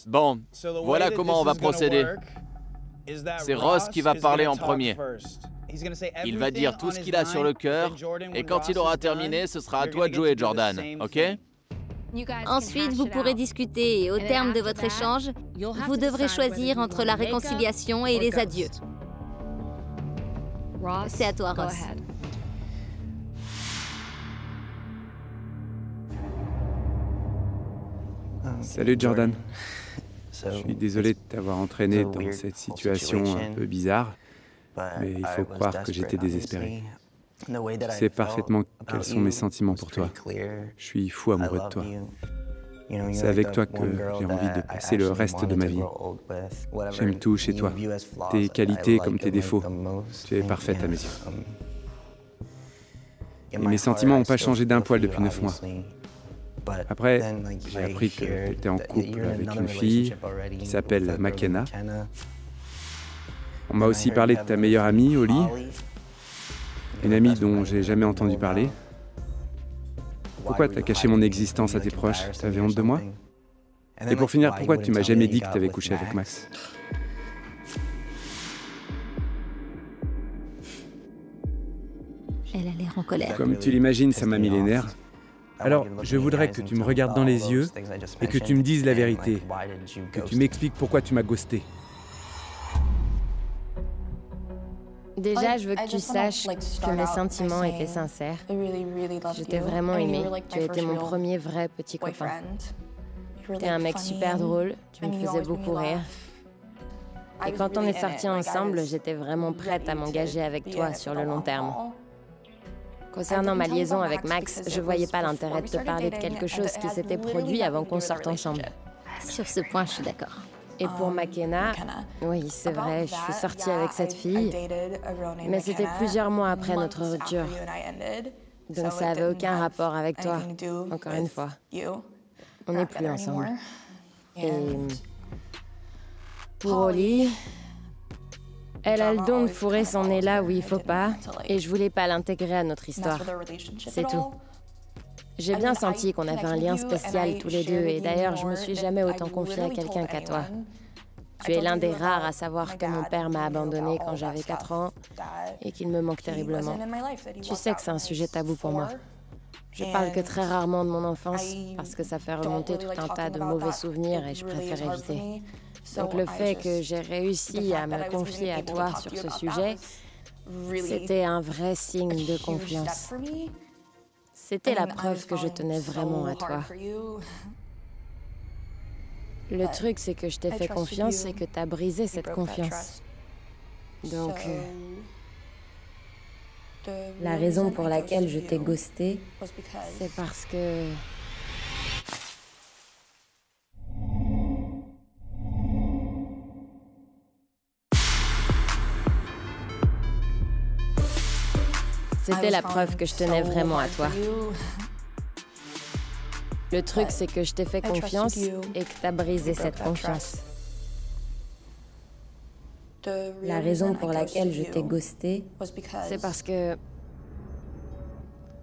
Bon, voilà comment on va procéder. C'est Ross qui va parler en premier. Il va dire tout ce qu'il a sur le cœur, et quand il aura terminé, ce sera à toi de jouer, Jordan, ok? Ensuite, vous pourrez discuter et au terme de votre échange, vous devrez choisir entre la réconciliation et les adieux. C'est à toi, Ross. Salut Jordan. Je suis désolé de t'avoir entraîné dans cette situation un peu bizarre, mais il faut croire que j'étais désespéré. Tu sais parfaitement quels sont mes sentiments pour toi. Je suis fou amoureux de toi. C'est avec toi que j'ai envie de passer le reste de ma vie. J'aime tout chez toi, tes qualités comme tes défauts. Tu es parfaite à mes yeux. Et mes sentiments n'ont pas changé d'un poil depuis 9 mois. Après, j'ai appris que tu étais en couple avec une fille qui s'appelle McKenna. On m'a aussi parlé de ta meilleure amie, Holly. Une amie dont j'ai jamais entendu parler. Pourquoi t'as caché mon existence à tes proches? T'avais honte de moi? Et pour finir, pourquoi tu m'as jamais dit que t'avais couché avec Max? Elle a l'air en colère. Comme tu l'imagines, ça m'a mis les nerfs. Alors, je voudrais que tu me regardes dans les yeux et que tu me dises la vérité. Que tu m'expliques pourquoi tu m'as ghosté. Déjà, je veux que tu saches que mes sentiments étaient sincères. Je t'ai vraiment aimé. Tu as été mon premier vrai petit copain. T'es un mec super drôle, tu me faisais beaucoup rire. Et quand on est sortis ensemble, j'étais vraiment prête à m'engager avec toi sur le long terme. Concernant ma liaison avec Max, je voyais pas l'intérêt de te parler de quelque chose qui s'était produit avant qu'on sorte ensemble. Sur ce point, je suis d'accord. Et pour McKenna, oui, c'est vrai, je suis sortie avec cette fille, mais c'était plusieurs mois après notre rupture. Donc ça avait aucun rapport avec toi, encore une fois. On n'est plus ensemble. Et pour Holly, elle a le don de fourrer son nez là où il faut pas, et je voulais pas l'intégrer à notre histoire. C'est tout. J'ai bien senti qu'on avait un lien spécial tous les deux, et d'ailleurs, je me suis jamais autant confiée à quelqu'un qu'à toi. Tu es l'un des rares à savoir que mon père m'a abandonnée quand j'avais 4 ans et qu'il me manque terriblement. Tu sais que c'est un sujet tabou pour moi. Je parle que très rarement de mon enfance parce que ça fait remonter tout un tas de mauvais souvenirs et je préfère éviter. Donc le fait que j'ai réussi à me confier à toi sur ce sujet, c'était un vrai signe de confiance. C'était la preuve que je tenais vraiment à toi. Le truc, c'est que je t'ai fait confiance et que t'as brisé cette confiance. Donc, la raison pour laquelle je t'ai ghosté, c'est parce que... C'était la preuve que je tenais vraiment à toi. Le truc, c'est que je t'ai fait confiance et que t'as brisé cette confiance. La raison pour laquelle je t'ai ghosté, c'est parce que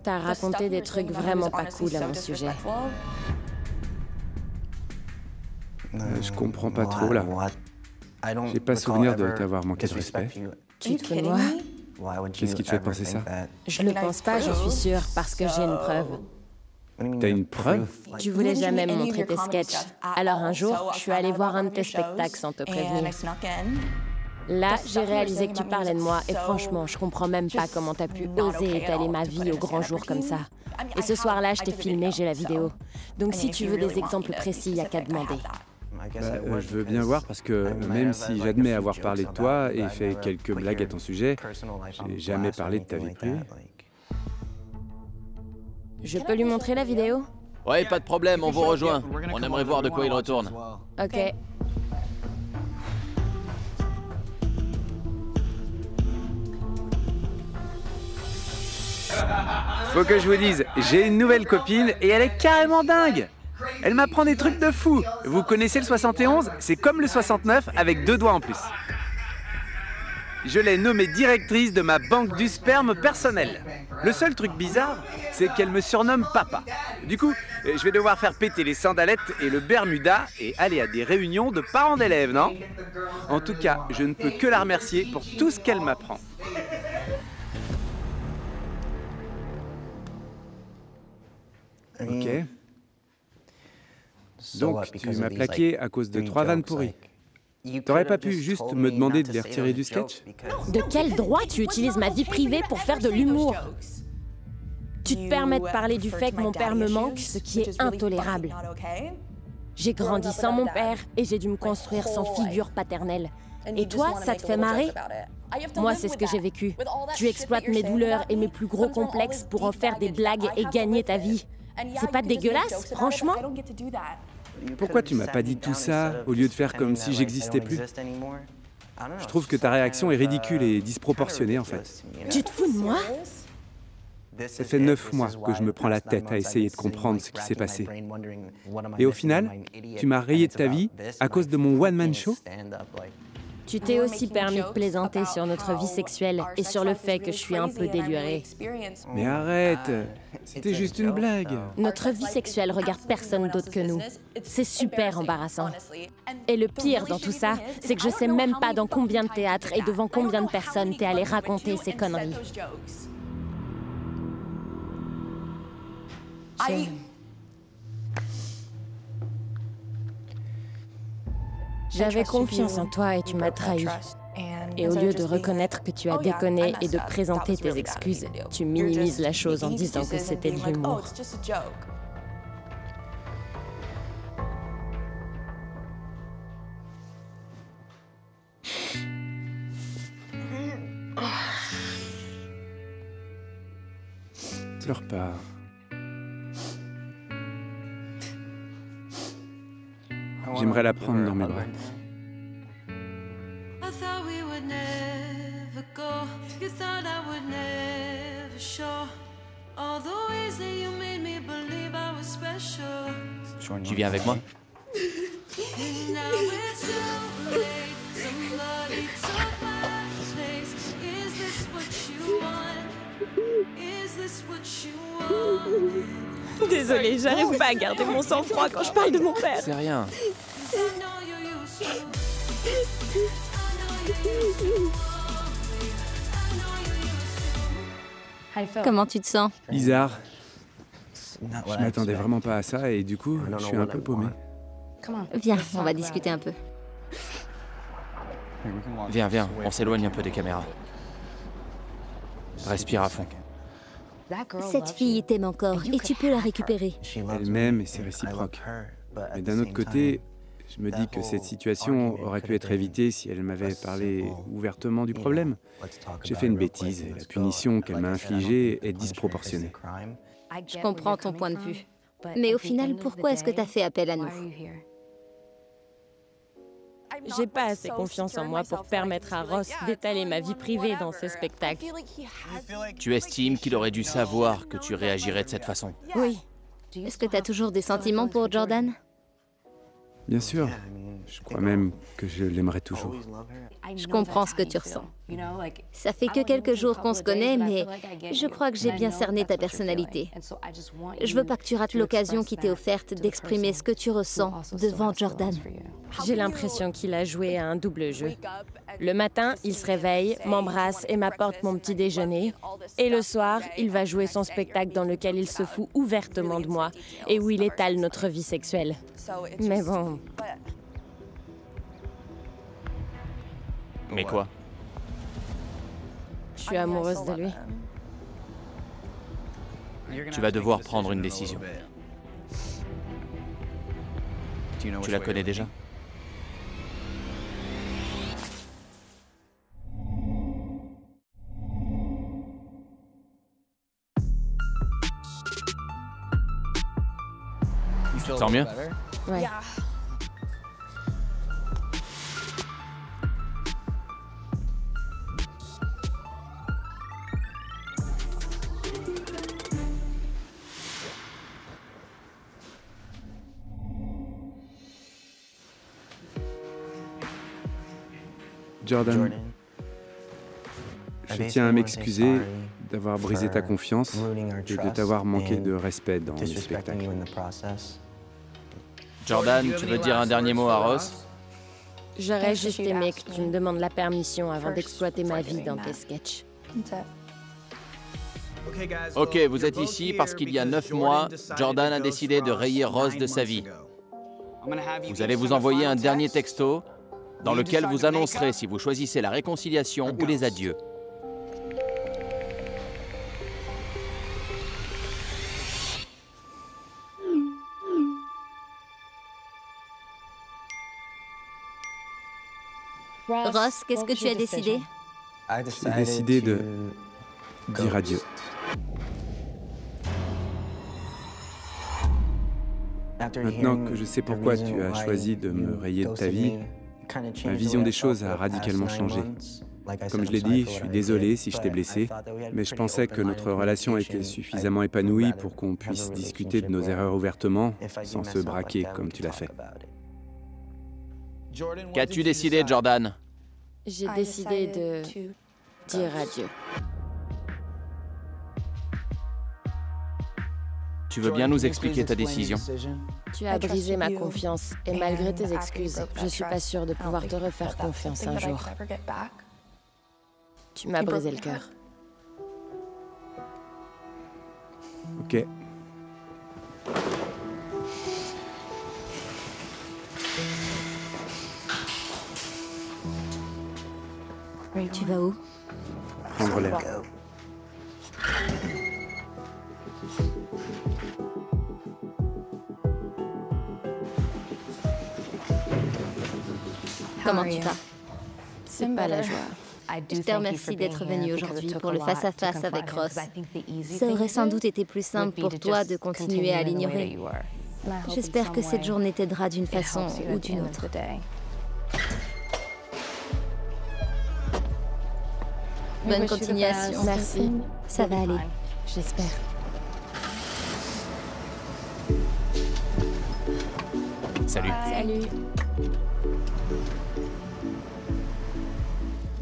t'as raconté des trucs vraiment pas cool à mon sujet. Je comprends pas trop, là. J'ai pas souvenir de t'avoir manqué de respect. Tu te fous de moi? Qu'est-ce qui te fait penser ça? Je le pense pas, j'en suis sûre, parce que j'ai une preuve. T'as une preuve? Tu voulais jamais me montrer tes sketchs. Alors un jour, je suis allée voir un de tes spectacles sans te prévenir. Là, j'ai réalisé que tu parlais de moi, et franchement, je comprends même pas comment t'as pu oser étaler ma vie au grand jour comme ça. Et ce soir-là, je t'ai filmé, j'ai la vidéo. Donc si tu veux des exemples précis, y a qu'à demander. Je veux bien voir parce que même si j'admets avoir parlé de toi et fait quelques blagues à ton sujet, j'ai jamais parlé de ta vie privée. Je peux lui montrer la vidéo? Ouais, pas de problème, on vous rejoint. On aimerait voir de quoi il retourne. Ok. Faut que je vous dise, j'ai une nouvelle copine et elle est carrément dingue. Elle m'apprend des trucs de fou. Vous connaissez le 71? C'est comme le 69 avec 2 doigts en plus. je l'ai nommée directrice de ma banque du sperme personnelle. Le seul truc bizarre, c'est qu'elle me surnomme Papa. Du coup, je vais devoir faire péter les sandalettes et le Bermuda et aller à des réunions de parents d'élèves, non? En tout cas, je ne peux que la remercier pour tout ce qu'elle m'apprend. Ok. Donc, tu m'as plaqué à cause de 3 vannes pourries. T'aurais pas pu juste me demander de les retirer du sketch? De quel droit tu utilises ma vie privée pour faire de l'humour? Tu te permets de parler du fait que mon père me manque, ce qui est intolérable. J'ai grandi sans mon père et j'ai dû me construire sans figure paternelle. Et toi, ça te fait marrer? Moi, c'est ce que j'ai vécu. Tu exploites mes douleurs et mes plus gros complexes pour en faire des blagues et gagner ta vie. C'est pas dégueulasse, franchement? Pourquoi tu m'as pas dit tout ça au lieu de faire comme si j'existais plus? Je trouve que ta réaction est ridicule et disproportionnée en fait. Tu te fous de moi? Ça fait 9 mois que je me prends la tête à essayer de comprendre ce qui s'est passé. Et au final, tu m'as rayé de ta vie à cause de mon one-man show? Tu t'es aussi permis de plaisanter sur notre vie sexuelle et sur le fait que je suis un peu délurée. Mais arrête, c'était juste une blague. Notre vie sexuelle regarde personne d'autre que nous. C'est super embarrassant. Et le pire dans tout ça, c'est que je sais même pas dans combien de théâtres et devant combien de personnes t'es allé raconter ces conneries. J'avais confiance en toi et tu m'as trahi. Et au lieu de reconnaître que tu as déconné et de présenter tes excuses, tu minimises la chose en disant que c'était de l'humour. Pleure pas. J'aimerais la prendre dans mes bras. Tu viens avec moi? Désolée, j'arrive pas à garder mon sang-froid quand je parle de mon père. C'est rien. Comment tu te sens? Bizarre. Je m'attendais vraiment pas à ça et du coup, je suis un peu paumé. Viens, on va discuter un peu. Viens, viens, on s'éloigne un peu des caméras. Respire à fond. Cette fille t'aime encore et tu peux la récupérer. Elle m'aime et c'est réciproque. Mais d'un autre côté, je me dis que cette situation aurait pu être évitée si elle m'avait parlé ouvertement du problème. J'ai fait une bêtise et la punition qu'elle m'a infligée est disproportionnée. Je comprends ton point de vue. Mais au final, pourquoi est-ce que tu as fait appel à nous? J'ai pas assez confiance en moi pour permettre à Ross d'étaler ma vie privée dans ce spectacle. Tu estimes qu'il aurait dû savoir que tu réagirais de cette façon? Oui. Est-ce que tu as toujours des sentiments pour Jordan? Bien sûr. Je crois même que je l'aimerai toujours. Je comprends ce que tu ressens. Ça fait que quelques jours qu'on se connaît, mais je crois que j'ai bien cerné ta personnalité. Je veux pas que tu rates l'occasion qui t'est offerte d'exprimer ce que tu ressens devant Jordan. J'ai l'impression qu'il a joué à un double jeu. Le matin, il se réveille, m'embrasse et m'apporte mon petit déjeuner. Et le soir, il va jouer son spectacle dans lequel il se fout ouvertement de moi et où il étale notre vie sexuelle. Mais bon... Mais quoi? Je suis amoureuse de lui. Tu vas devoir prendre une décision. Tu la connais déjà? Tu te sens mieux? Ouais. Jordan, Je tiens à m'excuser d'avoir brisé ta confiance et de t'avoir manqué de respect dans les spectacles. Jordan, tu veux dire un dernier mot à Ross? J'aurais juste aimé que tu me demandes la permission avant d'exploiter ma vie dans tes sketchs. Ok, vous êtes ici parce qu'il y a 9 mois, Jordan a décidé de rayer Ross de sa vie. Vous allez vous envoyer un dernier texto dans lequel vous annoncerez si vous choisissez la réconciliation ou les adieux. Ross, qu'est-ce que tu as décidé? J'ai décidé de dire adieu. Maintenant que je sais pourquoi tu as choisi de me rayer de ta vie, ma vision des choses a radicalement changé. Comme je l'ai dit, je suis désolé si je t'ai blessé, mais je pensais que notre relation était suffisamment épanouie pour qu'on puisse discuter de nos erreurs ouvertement, sans se braquer comme tu l'as fait. Qu'as-tu décidé, Jordan? J'ai décidé de dire adieu. Tu veux bien nous expliquer ta décision? Tu as brisé ma confiance et malgré tes excuses, je suis pas sûre de pouvoir te refaire confiance un jour. Tu m'as brisé le cœur. Ok. Tu vas où? Prendre l'air. Comment tu vas? C'est pas la joie. Je te remercie d'être venu aujourd'hui pour le face-à-face avec Ross. Ça aurait sans doute été plus simple pour toi de continuer à l'ignorer. J'espère que cette journée t'aidera d'une façon ou d'une autre. Bonne continuation. Merci. Ça va aller. J'espère. Salut. Salut.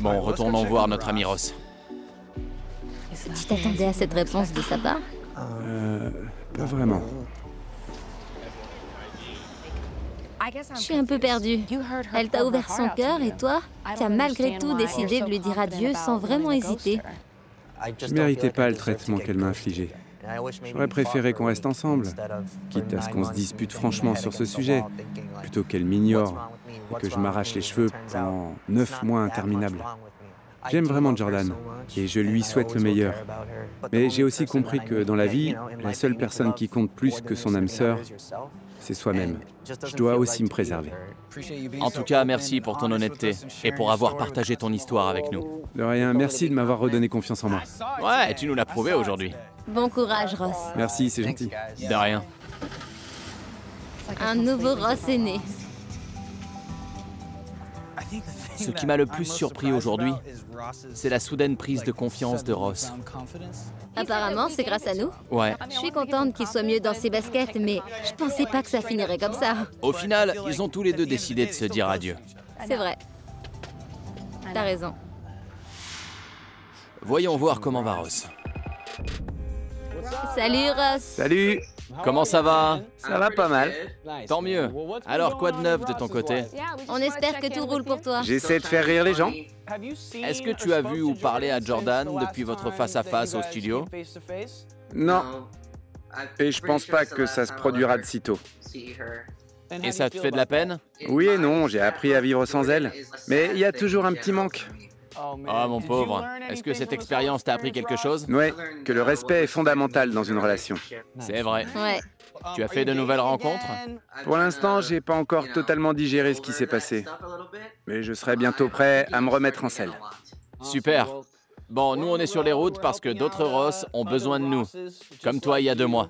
Bon, retournons voir notre ami Ross. Tu t'attendais à cette réponse de sa part? Pas vraiment. Je suis un peu perdue. Elle t'a ouvert son cœur et toi, tu as malgré tout décidé de lui dire adieu sans vraiment hésiter. Je ne méritais pas le traitement qu'elle m'a infligé. J'aurais préféré qu'on reste ensemble, quitte à ce qu'on se dispute franchement sur ce sujet, plutôt qu'elle m'ignore et que je m'arrache les cheveux pendant 9 mois interminables. J'aime vraiment Jordan et je lui souhaite le meilleur. Mais j'ai aussi compris que dans la vie, la seule personne qui compte plus que son âme sœur, c'est soi-même. Je dois aussi me préserver. En tout cas, merci pour ton honnêteté et pour avoir partagé ton histoire avec nous. De rien, merci de m'avoir redonné confiance en moi. Ouais, tu nous l'as prouvé aujourd'hui. Bon courage, Ross. Merci, c'est gentil. De rien. Un nouveau Ross est né. Ce qui m'a le plus surpris aujourd'hui, c'est la soudaine prise de confiance de Ross. Apparemment, c'est grâce à nous. Ouais. Je suis contente qu'il soit mieux dans ses baskets, mais je pensais pas que ça finirait comme ça. Au final, ils ont tous les deux décidé de se dire adieu. C'est vrai. T'as raison. Voyons voir comment va Ross. Salut, Ross. Salut! Comment ça va? Ça va pas mal. Tant mieux. Alors, quoi de neuf de ton côté? On espère que tout roule pour toi. J'essaie de faire rire les gens. Est-ce que tu as vu ou parlé à Jordan depuis votre face-à-face au studio? Non. Et je pense pas que ça se produira de sitôt. Et ça te fait de la peine? Oui et non, j'ai appris à vivre sans elle. Mais il y a toujours un petit manque. Oh mon pauvre, est-ce que cette expérience t'a appris quelque chose? Ouais, que le respect est fondamental dans une relation. C'est vrai. Ouais. Tu as fait de nouvelles rencontres? Pour l'instant, j'ai pas encore totalement digéré ce qui s'est passé. Mais je serai bientôt prêt à me remettre en selle. Super. Bon, nous on est sur les routes parce que d'autres Ross ont besoin de nous. Comme toi il y a 2 mois.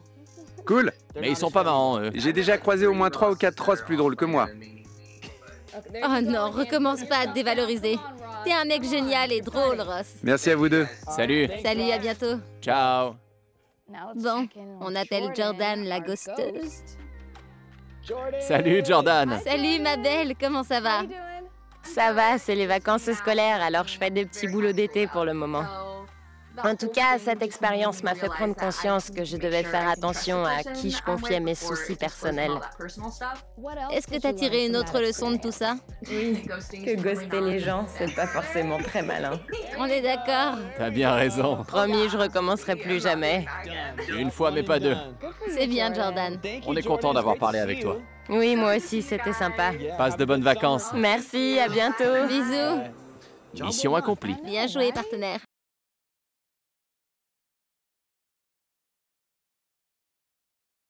Cool. Mais ils sont pas marrants, eux. J'ai déjà croisé au moins 3 ou 4 Ross plus drôles que moi. Oh non, recommence pas à te dévaloriser. T'es un mec génial et drôle, Ross. Merci à vous deux. Salut. Salut, à bientôt. Ciao. Bon, on appelle Jordan la ghosteuse. Salut Jordan. Salut, ma belle, comment ça va? Ça va, c'est les vacances scolaires, alors je fais des petits boulots d'été pour le moment. En tout cas, cette expérience m'a fait prendre conscience que je devais faire attention à qui je confiais mes soucis personnels. Est-ce que t'as tiré une autre leçon de tout ça? Oui, que ghoster les gens, c'est pas forcément très malin. On est d'accord. T'as bien raison. Promis, je recommencerai plus jamais. Une fois, mais pas deux. C'est bien, Jordan. On est content d'avoir parlé avec toi. Oui, moi aussi, c'était sympa. Passe de bonnes vacances. Merci, à bientôt. Bisous. Mission accomplie. Bien joué, partenaire.